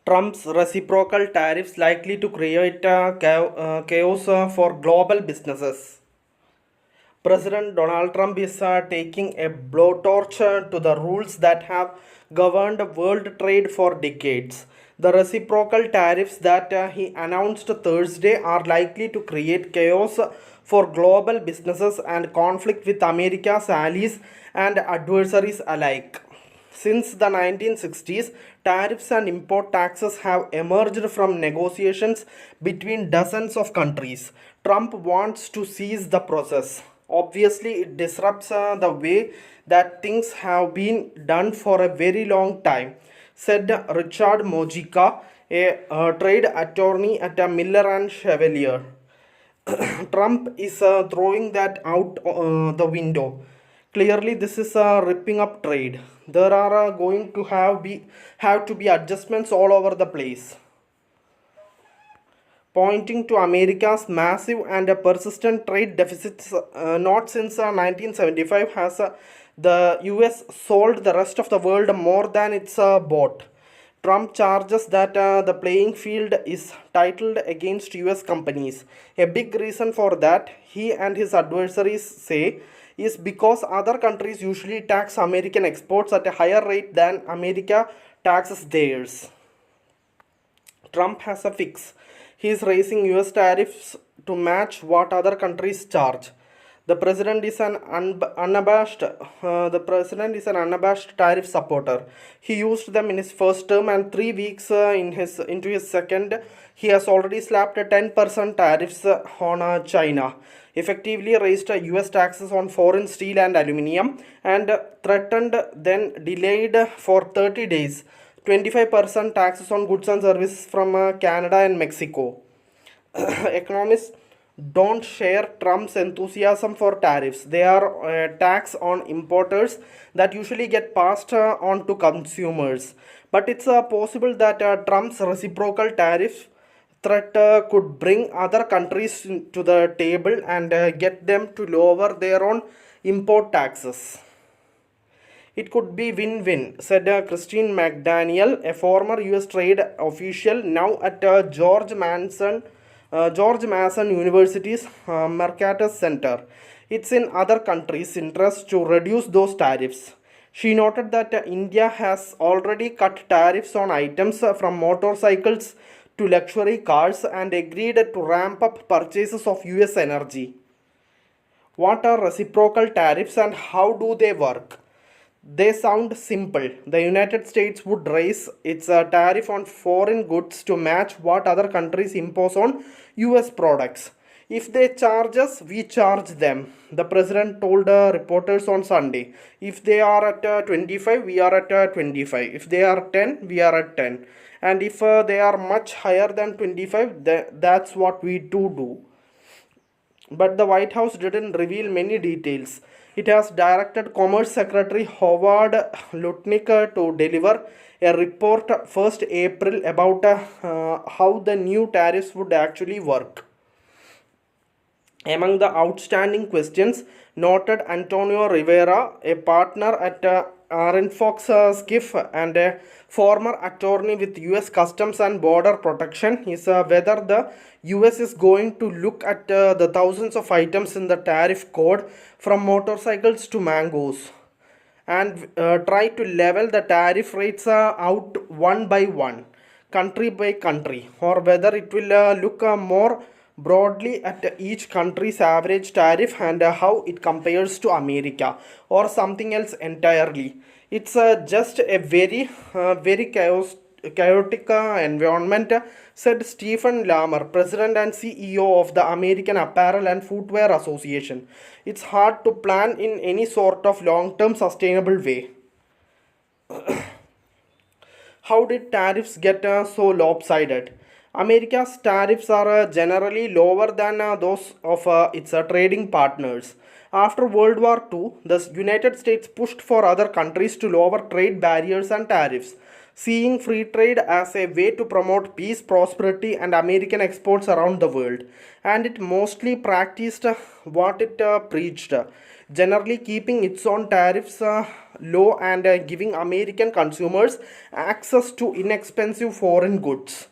Trump's reciprocal tariffs likely to create chaos for global businesses. President Donald Trump is taking a blowtorch to the rules that have governed world trade for decades. The reciprocal tariffs that he announced Thursday are likely to create chaos for global businesses and conflict with America's allies and adversaries alike. Since the 1960s, tariffs and import taxes have emerged from negotiations between dozens of countries. Trump wants to seize the process. Obviously, it disrupts the way that things have been done for a very long time, said Richard Mojica, a trade attorney at Miller and Chevalier. Trump is throwing that out the window. Clearly, this is ripping up trade. There are going to have to be adjustments all over the place. Pointing to America's massive and persistent trade deficits, not since 1975 has the US sold the rest of the world more than it's bought. Trump charges that the playing field is titled against US companies. A big reason for that, he and his adversaries say, is because other countries usually tax American exports at a higher rate than America taxes theirs. Trump has a fix. He is raising US tariffs to match what other countries charge. The president is an unabashed tariff supporter. He used them in his first term, and 3 weeks into his second, he has already slapped a 10% tariffs on China, effectively raised US taxes on foreign steel and aluminium, and threatened, then delayed for 30 days, 25% taxes on goods and services from Canada and Mexico. Economists don't share Trump's enthusiasm for tariffs. They are a tax on importers that usually get passed on to consumers. But it's possible that Trump's reciprocal tariff threat could bring other countries to the table and get them to lower their own import taxes. It could be win-win, said Christine McDaniel, a former U.S. trade official now at George Mason University's Mercatus Center. It's in other countries' interest to reduce those tariffs. She noted that India has already cut tariffs on items from motorcycles to luxury cars and agreed to ramp up purchases of US energy. What are reciprocal tariffs and how do they work? They sound simple. The United States would raise its tariff on foreign goods to match what other countries impose on US products. If they charge us, we charge them, the president told reporters on Sunday. If they are at 25, we are at 25. If they are 10, we are at 10. And if they are much higher than 25, that's what we do. But the White House didn't reveal many details. It has directed Commerce Secretary Howard Lutnick to deliver a report 1st April about how the new tariffs would actually work. Among the outstanding questions, noted Antonio Rivera, a partner at Aaron Fox Skiff and a former attorney with US Customs and Border Protection, is whether the US is going to look at the thousands of items in the tariff code from motorcycles to mangoes and try to level the tariff rates out one by one, country by country, or whether it will look more broadly at each country's average tariff and how it compares to America or something else entirely. It's just a very chaotic environment, said Stephen Lammer, president and CEO of the American Apparel and Footwear Association. It's hard to plan in any sort of long-term sustainable way. How did tariffs get so lopsided? America's tariffs are generally lower than those of its trading partners. After World War II, the United States pushed for other countries to lower trade barriers and tariffs, seeing free trade as a way to promote peace, prosperity, and American exports around the world. And it mostly practiced what it preached. generally keeping its own tariffs low and giving American consumers access to inexpensive foreign goods.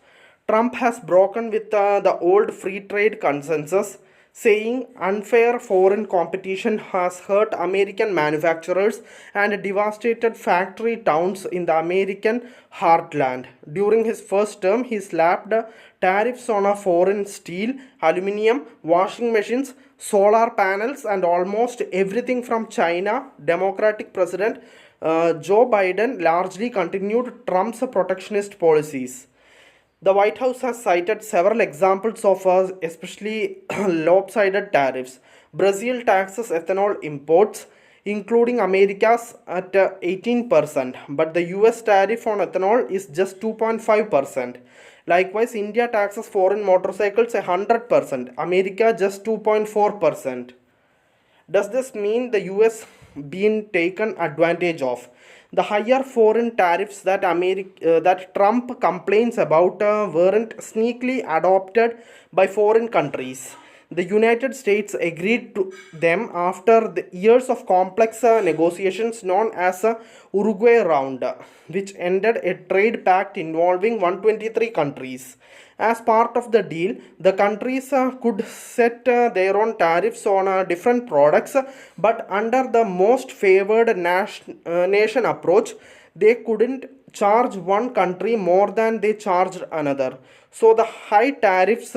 Trump has broken with the old free trade consensus, saying unfair foreign competition has hurt American manufacturers and devastated factory towns in the American heartland. During his first term, he slapped tariffs on a foreign steel, aluminium, washing machines, solar panels, and almost everything from China. Democratic President Joe Biden largely continued Trump's protectionist policies. The White House has cited several examples of especially lopsided tariffs. Brazil taxes ethanol imports, including America's, at 18%, but the US tariff on ethanol is just 2.5%. Likewise, India taxes foreign motorcycles 100%, America just 2.4%. Does this mean the US being taken advantage of? The higher foreign tariffs that that Trump complains about weren't sneakily adopted by foreign countries. The United States agreed to them after the years of complex negotiations known as Uruguay Round, which ended a trade pact involving 123 countries. As part of the deal, the countries could set their own tariffs on different products, but under the most favored nation approach, they couldn't charge one country more than they charged another. So the high tariffs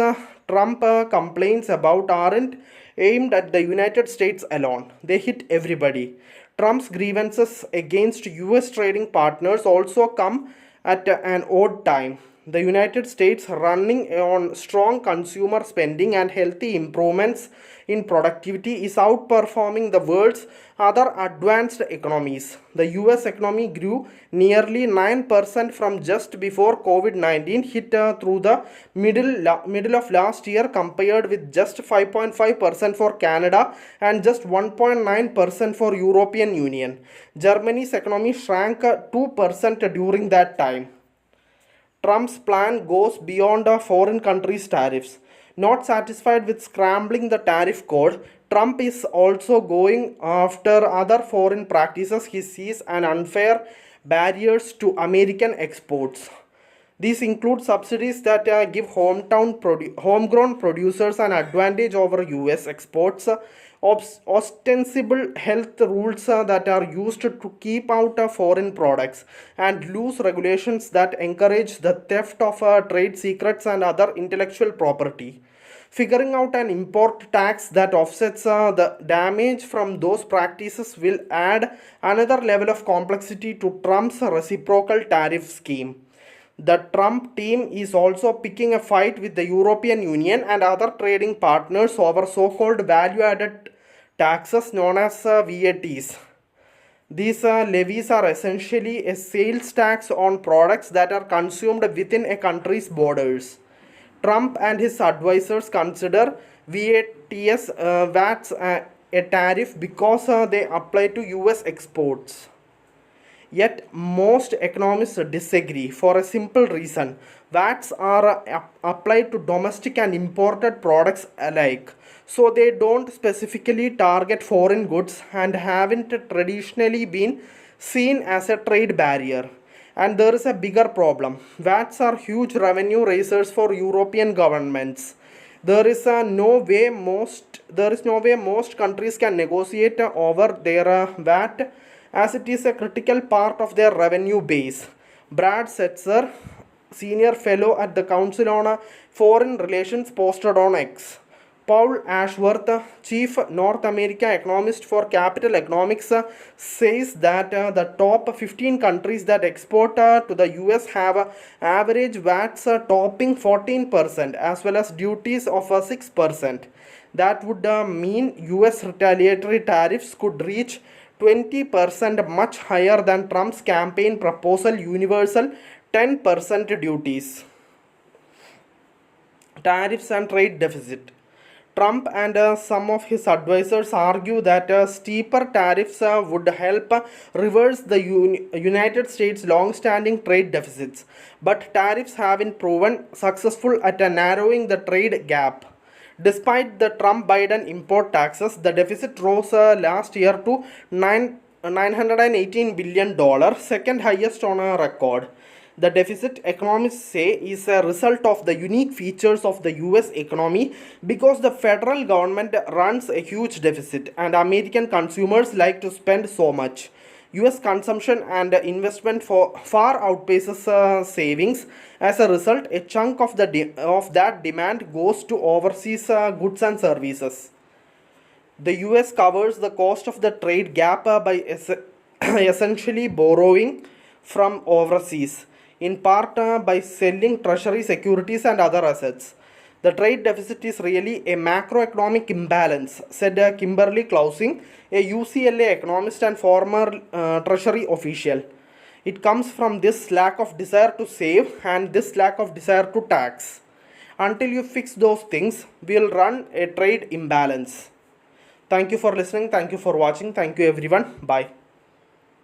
Trump complains about aren't aimed at the United States alone, they hit everybody. Trump's grievances against US trading partners also come at an odd time. The United States, running on strong consumer spending and healthy improvements in productivity, is outperforming the world's other advanced economies. The US economy grew nearly 9% from just before COVID 19 hit through the middle of last year, compared with just 5.5% for Canada and just 1.9% for European Union. Germany's economy shrank 2% during that time. Trump's plan goes beyond a foreign countries' tariffs. Not satisfied with scrambling the tariff code, Trump is also going after other foreign practices he sees as unfair barriers to American exports. These include subsidies that give homegrown producers an advantage over US exports, ostensible health rules that are used to keep out foreign products, and loose regulations that encourage the theft of trade secrets and other intellectual property. Figuring out an import tax that offsets the damage from those practices will add another level of complexity to Trump's reciprocal tariff scheme. The Trump team is also picking a fight with the European Union and other trading partners over so called value added taxes known as VATs. These levies are essentially a sales tax on products that are consumed within a country's borders. Trump and his advisors consider VATs a tariff because they apply to US exports. Yet most economists disagree for a simple reason. VATs are applied to domestic and imported products alike. So they don't specifically target foreign goods and haven't traditionally been seen as a trade barrier. And there is a bigger problem. VATs are huge revenue raisers for European governments. There is no way most countries can negotiate over their VAT, as it is a critical part of their revenue base. Brad Setzer, senior fellow at the Council on Foreign Relations, posted on X. Paul Ashworth, chief North America economist for Capital Economics, says that the top 15 countries that export to the US have average VATs topping 14%, as well as duties of 6%. That would mean US retaliatory tariffs could reach 20%, much higher than Trump's campaign proposal universal 10% duties. Tariffs and trade deficit. Trump and some of his advisors argue that steeper tariffs would help reverse the United States' long-standing trade deficits. But tariffs have been proven successful at narrowing the trade gap. Despite the Trump-Biden import taxes, the deficit rose last year to 918 billion dollars, second highest on a record. The deficit, economists say, is a result of the unique features of the US economy because the federal government runs a huge deficit and American consumers like to spend so much. US consumption and investment far outpaces savings. As a result, a chunk of of that demand goes to overseas goods and services. The US covers the cost of the trade gap by essentially borrowing from overseas, in part by selling treasury securities and other assets. The trade deficit is really a macroeconomic imbalance, said Kimberly Clousing, a UCLA economist and former treasury official. It comes from this lack of desire to save and this lack of desire to tax. Until you fix those things, we'll run a trade imbalance. Thank you for listening. Thank you for watching. Thank you, everyone. Bye.